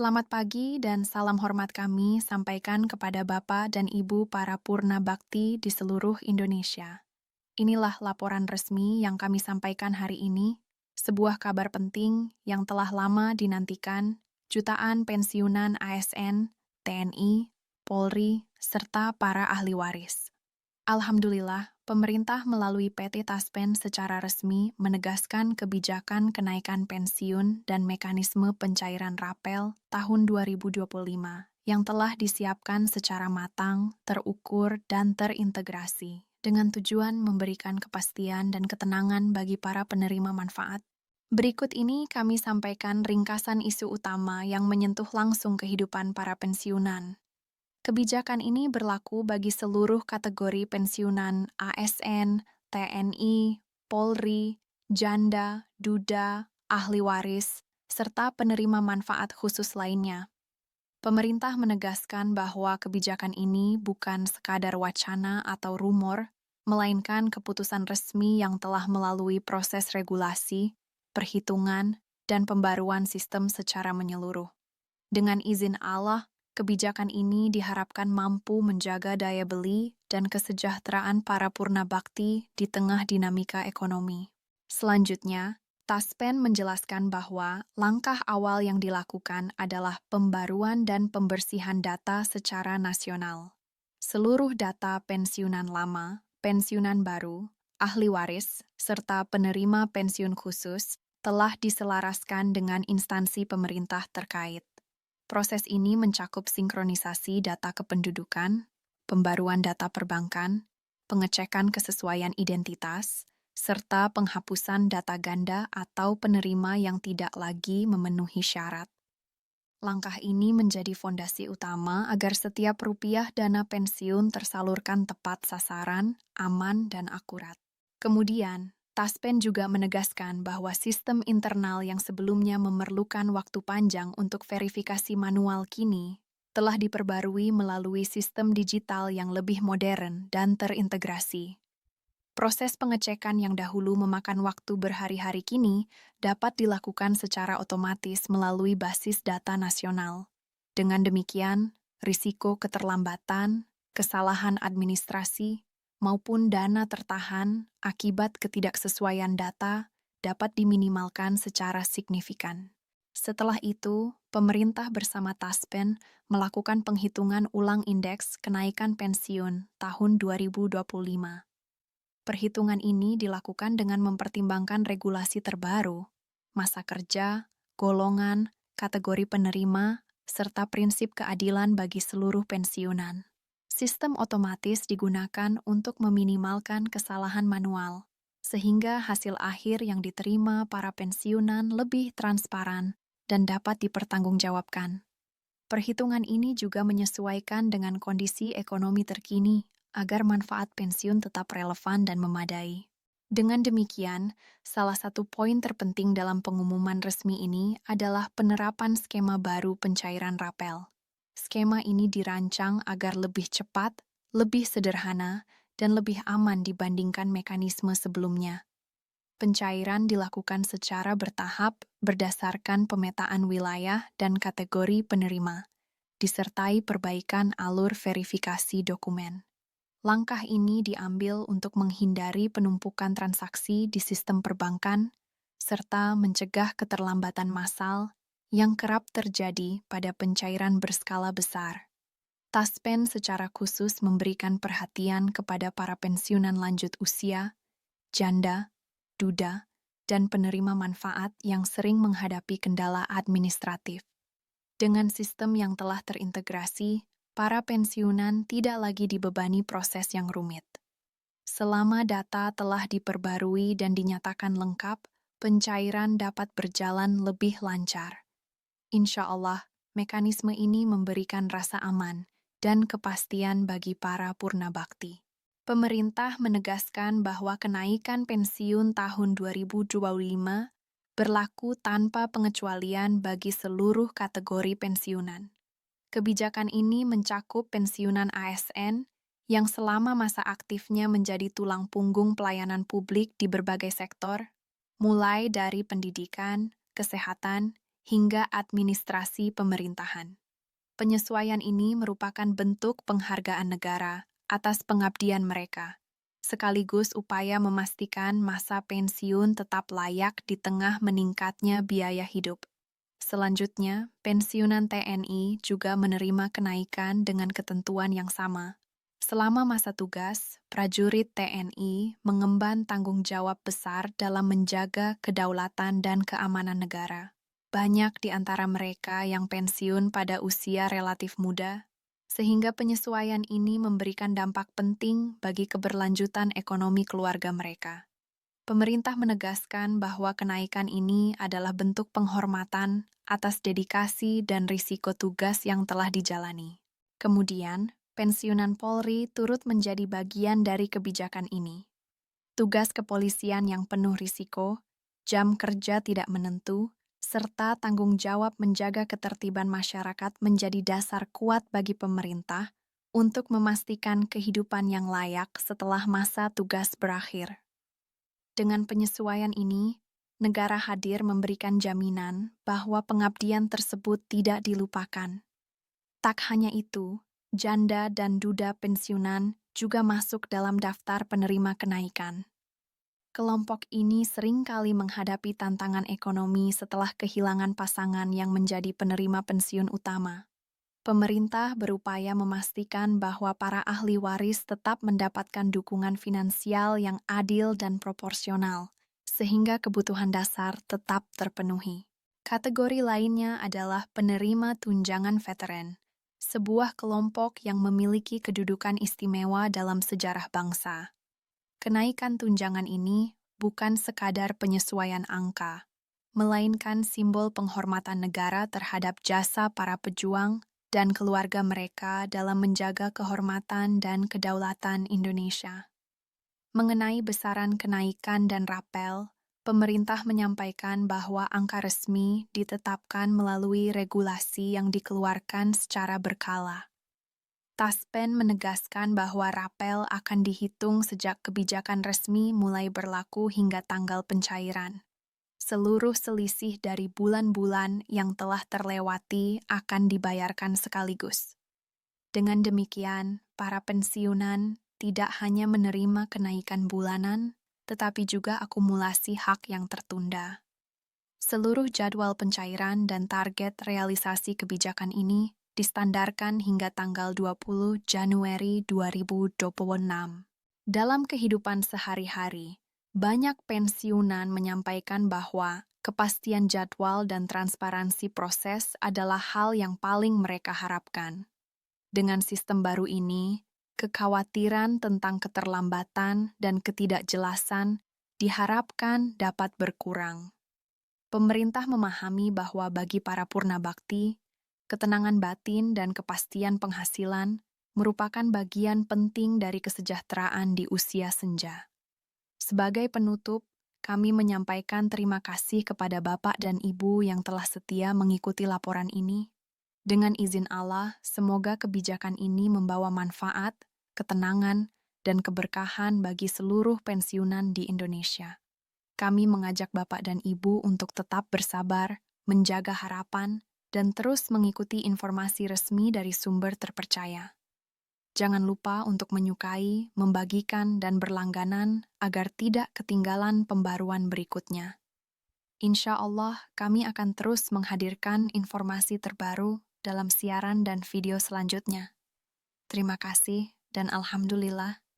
Selamat pagi dan salam hormat kami sampaikan kepada Bapak dan Ibu para Purna Bakti di seluruh Indonesia. Inilah laporan resmi yang kami sampaikan hari ini, sebuah kabar penting yang telah lama dinantikan jutaan pensiunan ASN, TNI, Polri, serta para ahli waris. Alhamdulillah, pemerintah melalui PT Taspen secara resmi menegaskan kebijakan kenaikan pensiun dan mekanisme pencairan rapel tahun 2025 yang telah disiapkan secara matang, terukur, dan terintegrasi dengan tujuan memberikan kepastian dan ketenangan bagi para penerima manfaat. Berikut ini kami sampaikan ringkasan isu utama yang menyentuh langsung kehidupan para pensiunan. Kebijakan ini berlaku bagi seluruh kategori pensiunan ASN, TNI, Polri, janda, duda, ahli waris, serta penerima manfaat khusus lainnya. Pemerintah menegaskan bahwa kebijakan ini bukan sekadar wacana atau rumor, melainkan keputusan resmi yang telah melalui proses regulasi, perhitungan, dan pembaruan sistem secara menyeluruh. Dengan izin Allah, kebijakan ini diharapkan mampu menjaga daya beli dan kesejahteraan para purna bakti di tengah dinamika ekonomi. Selanjutnya, Taspen menjelaskan bahwa langkah awal yang dilakukan adalah pembaruan dan pembersihan data secara nasional. Seluruh data pensiunan lama, pensiunan baru, ahli waris, serta penerima pensiun khusus telah diselaraskan dengan instansi pemerintah terkait. Proses ini mencakup sinkronisasi data kependudukan, pembaruan data perbankan, pengecekan kesesuaian identitas, serta penghapusan data ganda atau penerima yang tidak lagi memenuhi syarat. Langkah ini menjadi fondasi utama agar setiap rupiah dana pensiun tersalurkan tepat sasaran, aman, dan akurat. Kemudian, Taspen juga menegaskan bahwa sistem internal yang sebelumnya memerlukan waktu panjang untuk verifikasi manual kini telah diperbarui melalui sistem digital yang lebih modern dan terintegrasi. Proses pengecekan yang dahulu memakan waktu berhari-hari kini dapat dilakukan secara otomatis melalui basis data nasional. Dengan demikian, risiko keterlambatan, kesalahan administrasi, maupun dana tertahan akibat ketidaksesuaian data dapat diminimalkan secara signifikan. Setelah itu, pemerintah bersama Taspen melakukan penghitungan ulang indeks kenaikan pensiun tahun 2025. Perhitungan ini dilakukan dengan mempertimbangkan regulasi terbaru, masa kerja, golongan, kategori penerima, serta prinsip keadilan bagi seluruh pensiunan. Sistem otomatis digunakan untuk meminimalkan kesalahan manual, sehingga hasil akhir yang diterima para pensiunan lebih transparan dan dapat dipertanggungjawabkan. Perhitungan ini juga menyesuaikan dengan kondisi ekonomi terkini agar manfaat pensiun tetap relevan dan memadai. Dengan demikian, salah satu poin terpenting dalam pengumuman resmi ini adalah penerapan skema baru pencairan rapel. Skema ini dirancang agar lebih cepat, lebih sederhana, dan lebih aman dibandingkan mekanisme sebelumnya. Pencairan dilakukan secara bertahap berdasarkan pemetaan wilayah dan kategori penerima, disertai perbaikan alur verifikasi dokumen. Langkah ini diambil untuk menghindari penumpukan transaksi di sistem perbankan, serta mencegah keterlambatan massal yang kerap terjadi pada pencairan berskala besar. Taspen secara khusus memberikan perhatian kepada para pensiunan lanjut usia, janda, duda, dan penerima manfaat yang sering menghadapi kendala administratif. Dengan sistem yang telah terintegrasi, para pensiunan tidak lagi dibebani proses yang rumit. Selama data telah diperbarui dan dinyatakan lengkap, pencairan dapat berjalan lebih lancar. Insya Allah, mekanisme ini memberikan rasa aman dan kepastian bagi para purna bakti. Pemerintah menegaskan bahwa kenaikan pensiun tahun 2025 berlaku tanpa pengecualian bagi seluruh kategori pensiunan. Kebijakan ini mencakup pensiunan ASN yang selama masa aktifnya menjadi tulang punggung pelayanan publik di berbagai sektor, mulai dari pendidikan, kesehatan, hingga administrasi pemerintahan. Penyesuaian ini merupakan bentuk penghargaan negara atas pengabdian mereka, sekaligus upaya memastikan masa pensiun tetap layak di tengah meningkatnya biaya hidup. Selanjutnya, pensiunan TNI juga menerima kenaikan dengan ketentuan yang sama. Selama masa tugas, prajurit TNI mengemban tanggung jawab besar dalam menjaga kedaulatan dan keamanan negara. Banyak di antara mereka yang pensiun pada usia relatif muda, sehingga penyesuaian ini memberikan dampak penting bagi keberlanjutan ekonomi keluarga mereka. Pemerintah menegaskan bahwa kenaikan ini adalah bentuk penghormatan atas dedikasi dan risiko tugas yang telah dijalani. Kemudian, pensiunan Polri turut menjadi bagian dari kebijakan ini. Tugas kepolisian yang penuh risiko, jam kerja tidak menentu, serta tanggung jawab menjaga ketertiban masyarakat menjadi dasar kuat bagi pemerintah untuk memastikan kehidupan yang layak setelah masa tugas berakhir. Dengan penyesuaian ini, negara hadir memberikan jaminan bahwa pengabdian tersebut tidak dilupakan. Tak hanya itu, janda dan duda pensiunan juga masuk dalam daftar penerima kenaikan. Kelompok ini seringkali menghadapi tantangan ekonomi setelah kehilangan pasangan yang menjadi penerima pensiun utama. Pemerintah berupaya memastikan bahwa para ahli waris tetap mendapatkan dukungan finansial yang adil dan proporsional, sehingga kebutuhan dasar tetap terpenuhi. Kategori lainnya adalah penerima tunjangan veteran, sebuah kelompok yang memiliki kedudukan istimewa dalam sejarah bangsa. Kenaikan tunjangan ini bukan sekadar penyesuaian angka, melainkan simbol penghormatan negara terhadap jasa para pejuang dan keluarga mereka dalam menjaga kehormatan dan kedaulatan Indonesia. Mengenai besaran kenaikan dan rapel, pemerintah menyampaikan bahwa angka resmi ditetapkan melalui regulasi yang dikeluarkan secara berkala. Taspen menegaskan bahwa rapel akan dihitung sejak kebijakan resmi mulai berlaku hingga tanggal pencairan. Seluruh selisih dari bulan-bulan yang telah terlewati akan dibayarkan sekaligus. Dengan demikian, para pensiunan tidak hanya menerima kenaikan bulanan, tetapi juga akumulasi hak yang tertunda. Seluruh jadwal pencairan dan target realisasi kebijakan ini distandarkan hingga tanggal 20 Januari 2026. Dalam kehidupan sehari-hari, banyak pensiunan menyampaikan bahwa kepastian jadwal dan transparansi proses adalah hal yang paling mereka harapkan. Dengan sistem baru ini, kekhawatiran tentang keterlambatan dan ketidakjelasan diharapkan dapat berkurang. Pemerintah memahami bahwa bagi para purna bakti, ketenangan batin dan kepastian penghasilan merupakan bagian penting dari kesejahteraan di usia senja. Sebagai penutup, kami menyampaikan terima kasih kepada Bapak dan Ibu yang telah setia mengikuti laporan ini. Dengan izin Allah, semoga kebijakan ini membawa manfaat, ketenangan, dan keberkahan bagi seluruh pensiunan di Indonesia. Kami mengajak Bapak dan Ibu untuk tetap bersabar, menjaga harapan, dan terus mengikuti informasi resmi dari sumber terpercaya. Jangan lupa untuk menyukai, membagikan, dan berlangganan agar tidak ketinggalan pembaruan berikutnya. Insya Allah, kami akan terus menghadirkan informasi terbaru dalam siaran dan video selanjutnya. Terima kasih, dan Alhamdulillah.